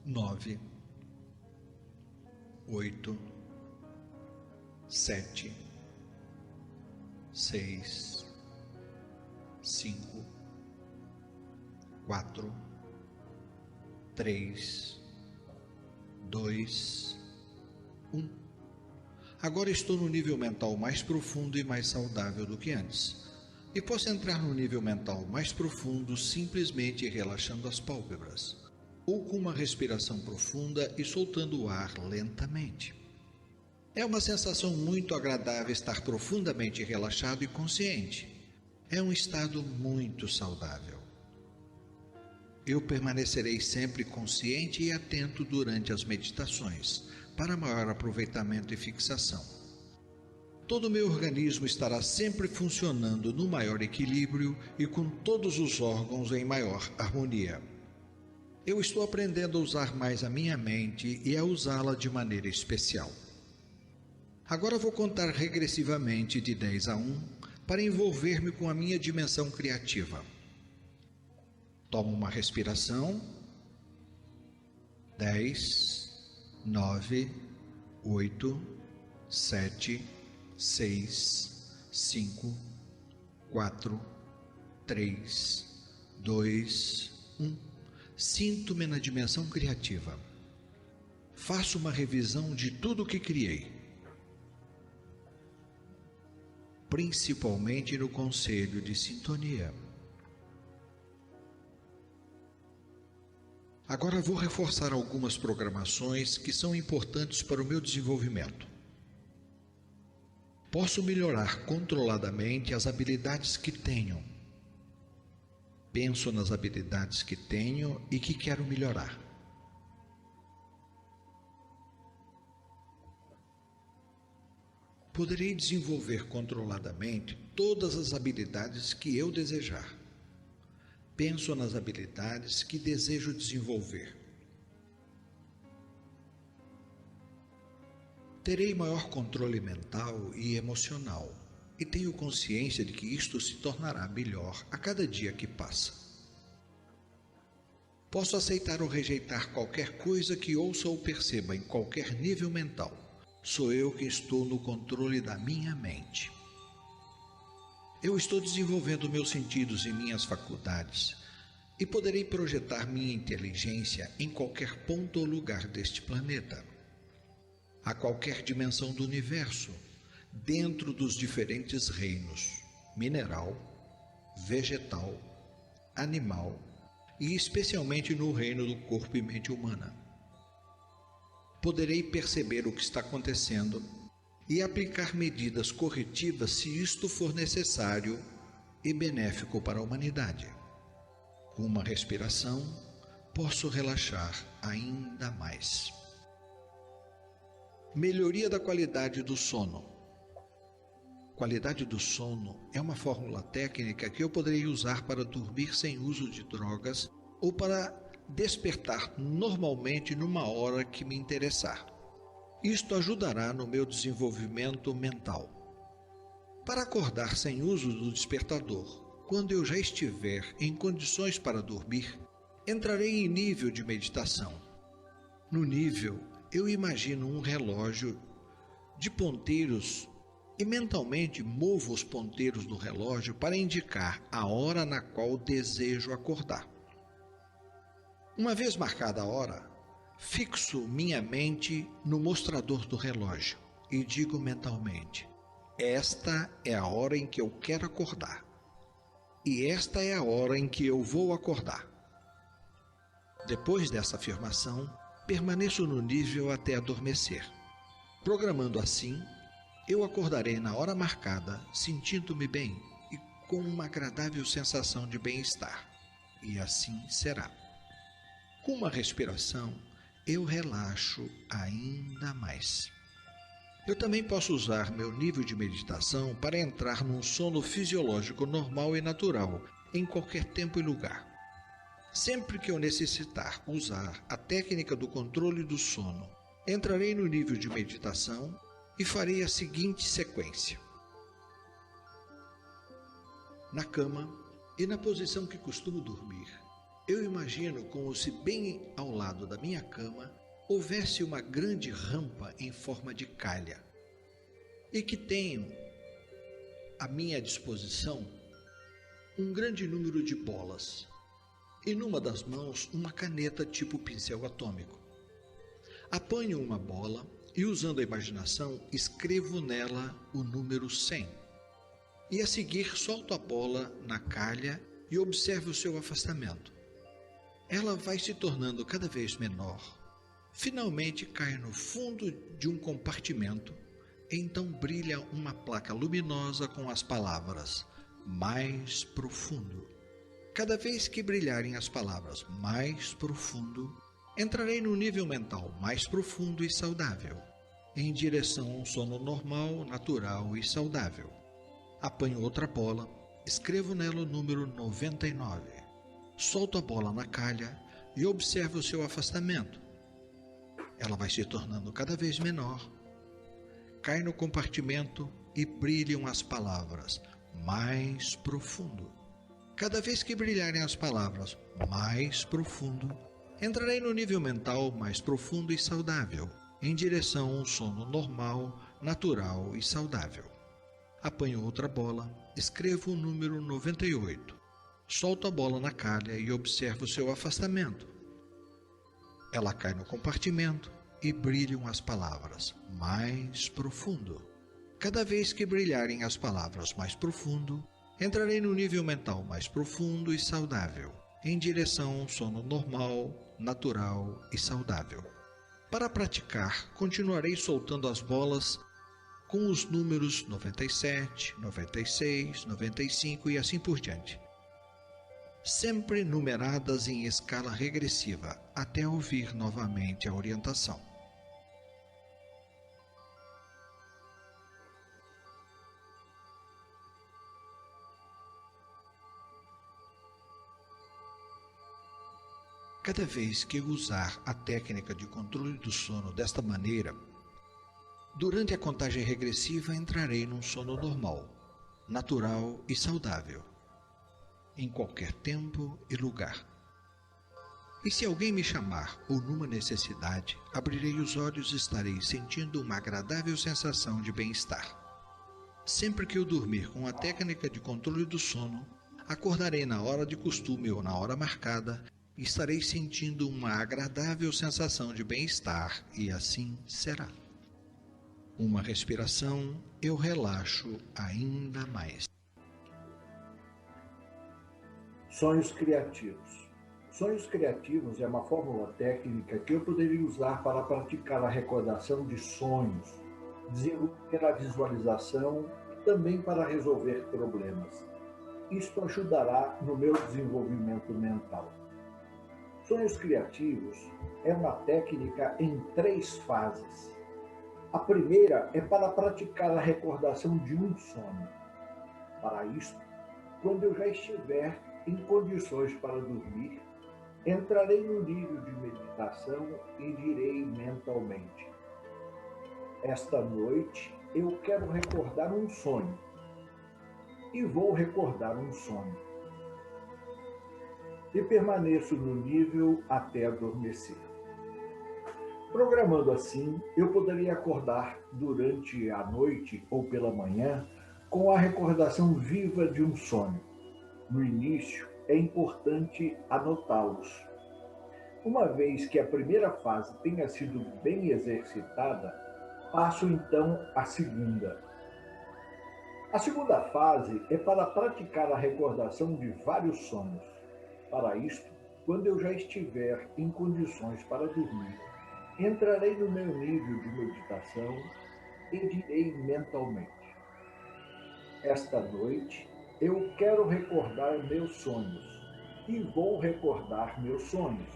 [SPEAKER 3] 9, 8, 7, 6, 5, 4, 3, 2, 1. Agora estou no nível mental mais profundo e mais saudável do que antes. E posso entrar no nível mental mais profundo simplesmente relaxando as pálpebras, ou com uma respiração profunda e soltando o ar lentamente. É uma sensação muito agradável estar profundamente relaxado e consciente. É um estado muito saudável. Eu permanecerei sempre consciente e atento durante as meditações, para maior aproveitamento e fixação. Todo o meu organismo estará sempre funcionando no maior equilíbrio e com todos os órgãos em maior harmonia. Eu estou aprendendo a usar mais a minha mente e a usá-la de maneira especial. Agora vou contar regressivamente de 10 a 1 para envolver-me com a minha dimensão criativa. Tomo uma respiração. 10, 9, 8, 7, 6, 5, 4, 3, 2, 1. Sinto-me na dimensão criativa. Faço uma revisão de tudo o que criei, principalmente no conselho de sintonia. Agora vou reforçar algumas programações que são importantes para o meu desenvolvimento. Posso melhorar controladamente as habilidades que tenho. Penso nas habilidades que tenho e que quero melhorar. Poderei desenvolver controladamente todas as habilidades que eu desejar. Penso nas habilidades que desejo desenvolver. Terei maior controle mental e emocional, e tenho consciência de que isto se tornará melhor a cada dia que passa. Posso aceitar ou rejeitar qualquer coisa que ouça ou perceba em qualquer nível mental. Sou eu que estou no controle da minha mente. Eu estou desenvolvendo meus sentidos e minhas faculdades e poderei projetar minha inteligência em qualquer ponto ou lugar deste planeta, a qualquer dimensão do universo, dentro dos diferentes reinos, mineral, vegetal, animal e especialmente no reino do corpo e mente humana. Poderei perceber o que está acontecendo e aplicar medidas corretivas se isto for necessário e benéfico para a humanidade. Com uma respiração, posso relaxar ainda mais. Melhoria da qualidade do sono. Qualidade do sono é uma fórmula técnica que eu poderei usar para dormir sem uso de drogas ou para despertar normalmente numa hora que me interessar. Isto ajudará no meu desenvolvimento mental. Para acordar sem uso do despertador, quando eu já estiver em condições para dormir, entrarei em nível de meditação. No nível, eu imagino um relógio de ponteiros e mentalmente movo os ponteiros do relógio para indicar a hora na qual desejo acordar. Uma vez marcada a hora, fixo minha mente no mostrador do relógio e digo mentalmente: esta é a hora em que eu quero acordar. E esta é a hora em que eu vou acordar. Depois dessa afirmação, permaneço no nível até adormecer. Programando assim, eu acordarei na hora marcada, sentindo-me bem e com uma agradável sensação de bem-estar. E assim será. Com uma respiração, eu relaxo ainda mais. Eu também posso usar meu nível de meditação para entrar num sono fisiológico normal e natural, em qualquer tempo e lugar. Sempre que eu necessitar usar a técnica do controle do sono, entrarei no nível de meditação e farei a seguinte sequência. Na cama e na posição que costumo dormir, eu imagino como se bem ao lado da minha cama houvesse uma grande rampa em forma de calha e que tenho à minha disposição um grande número de bolas e numa das mãos uma caneta tipo pincel atômico. Apanho uma bola e, usando a imaginação, escrevo nela o número 100. E a seguir solto a bola na calha e observo o seu afastamento. Ela vai se tornando cada vez menor. Finalmente cai no fundo de um compartimento. Então brilha uma placa luminosa com as palavras mais profundo. Cada vez que brilharem as palavras mais profundo, entrarei no nível mental mais profundo e saudável, em direção a um sono normal, natural e saudável. Apanho outra bola, escrevo nela o número 99. Solto a bola na calha e observo o seu afastamento. Ela vai se tornando cada vez menor. Cai no compartimento e brilham as palavras mais profundo. Cada vez que brilharem as palavras mais profundo, entrarei no nível mental mais profundo e saudável, em direção a um sono normal, natural e saudável. Apanho outra bola, escrevo o número 98. Solto a bola na calha e observo o seu afastamento. Ela cai no compartimento e brilham as palavras mais profundo. Cada vez que brilharem as palavras mais profundo, entrarei no nível mental mais profundo e saudável, em direção a um sono normal, natural e saudável. Para praticar, continuarei soltando as bolas com os números 97, 96, 95 e assim por diante, sempre numeradas em escala regressiva, até ouvir novamente a orientação. Cada vez que eu usar a técnica de controle do sono desta maneira, durante a contagem regressiva entrarei num sono normal, natural e saudável, em qualquer tempo e lugar. E se alguém me chamar ou numa necessidade, abrirei os olhos e estarei sentindo uma agradável sensação de bem-estar. Sempre que eu dormir com a técnica de controle do sono, acordarei na hora de costume ou na hora marcada, e estarei sentindo uma agradável sensação de bem-estar, e assim será. Uma respiração, eu relaxo ainda mais.
[SPEAKER 1] Sonhos criativos. Sonhos criativos é uma fórmula técnica que eu poderia usar para praticar a recordação de sonhos, desenvolver a visualização e também para resolver problemas. Isto ajudará no meu desenvolvimento mental. Sonhos criativos é uma técnica em 3 fases. A primeira é para praticar a recordação de um sonho. Para isto, quando eu já estiver em condições para dormir, entrarei no nível de meditação e direi mentalmente: esta noite eu quero recordar um sonho. E vou recordar um sonho. E permaneço no nível até adormecer. Programando assim, eu poderia acordar durante a noite ou pela manhã com a recordação viva de um sonho. No início, é importante anotá-los. Uma vez que a primeira fase tenha sido bem exercitada, passo então à segunda. A segunda fase é para praticar a recordação de vários sonhos. Para isto, quando eu já estiver em condições para dormir, entrarei no meu nível de meditação e direi mentalmente: esta noite eu quero recordar meus sonhos e vou recordar meus sonhos.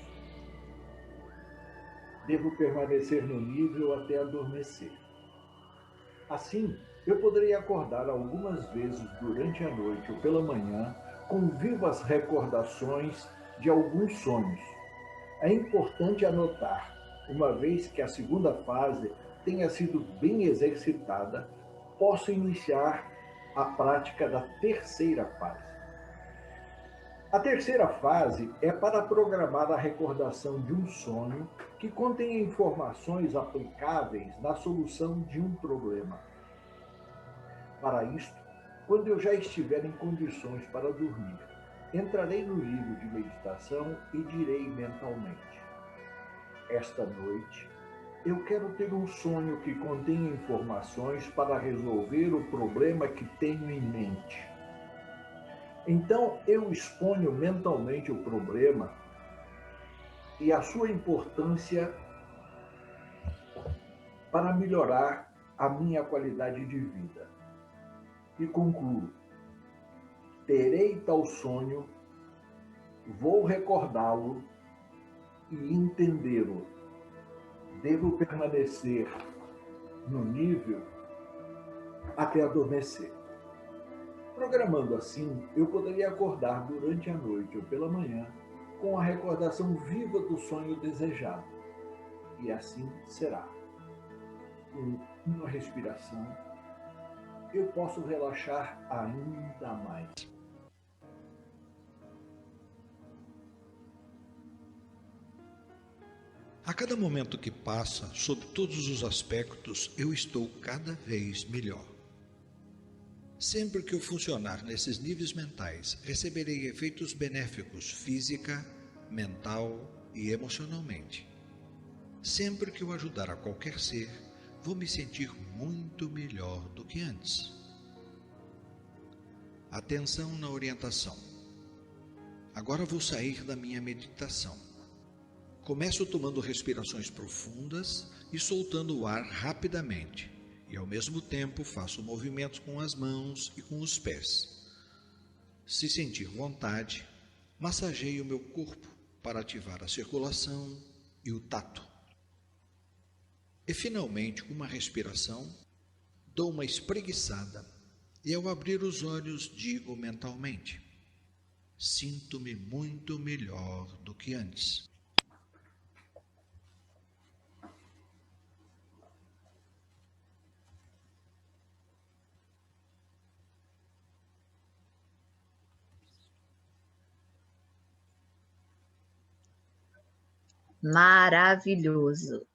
[SPEAKER 1] Devo permanecer no nível até adormecer. Assim, eu poderei acordar algumas vezes durante a noite ou pela manhã com vivas recordações de alguns sonhos. É importante anotar, uma vez que a segunda fase tenha sido bem exercitada, posso iniciar a prática da terceira fase. A terceira fase é para programar a recordação de um sonho que contenha informações aplicáveis na solução de um problema. Para isto, Quando eu já estiver em condições para dormir, entrarei no livro de meditação e direi mentalmente: esta noite, eu quero ter um sonho que contenha informações para resolver o problema que tenho em mente. Então, eu exponho mentalmente o problema e a sua importância para melhorar a minha qualidade de vida. E concluo: terei tal sonho, vou recordá-lo e entendê-lo. Devo permanecer no nível até adormecer. Programando assim, eu poderia acordar durante a noite ou pela manhã com a recordação viva do sonho desejado. E assim será. Com uma respiração, eu posso relaxar ainda mais.
[SPEAKER 3] A cada momento que passa, sob todos os aspectos, eu estou cada vez melhor. Sempre que eu funcionar nesses níveis mentais, receberei efeitos benéficos física, mental e emocionalmente. Sempre que eu ajudar a qualquer ser, vou me sentir muito melhor do que antes. Atenção na orientação. Agora vou sair da minha meditação. Começo tomando respirações profundas e soltando o ar rapidamente, e ao mesmo tempo faço movimentos com as mãos e com os pés. Se sentir vontade, massageie o meu corpo para ativar a circulação e o tato. E finalmente, com uma respiração, dou uma espreguiçada e ao abrir os olhos digo mentalmente: sinto-me muito melhor do que antes.
[SPEAKER 2] Maravilhoso.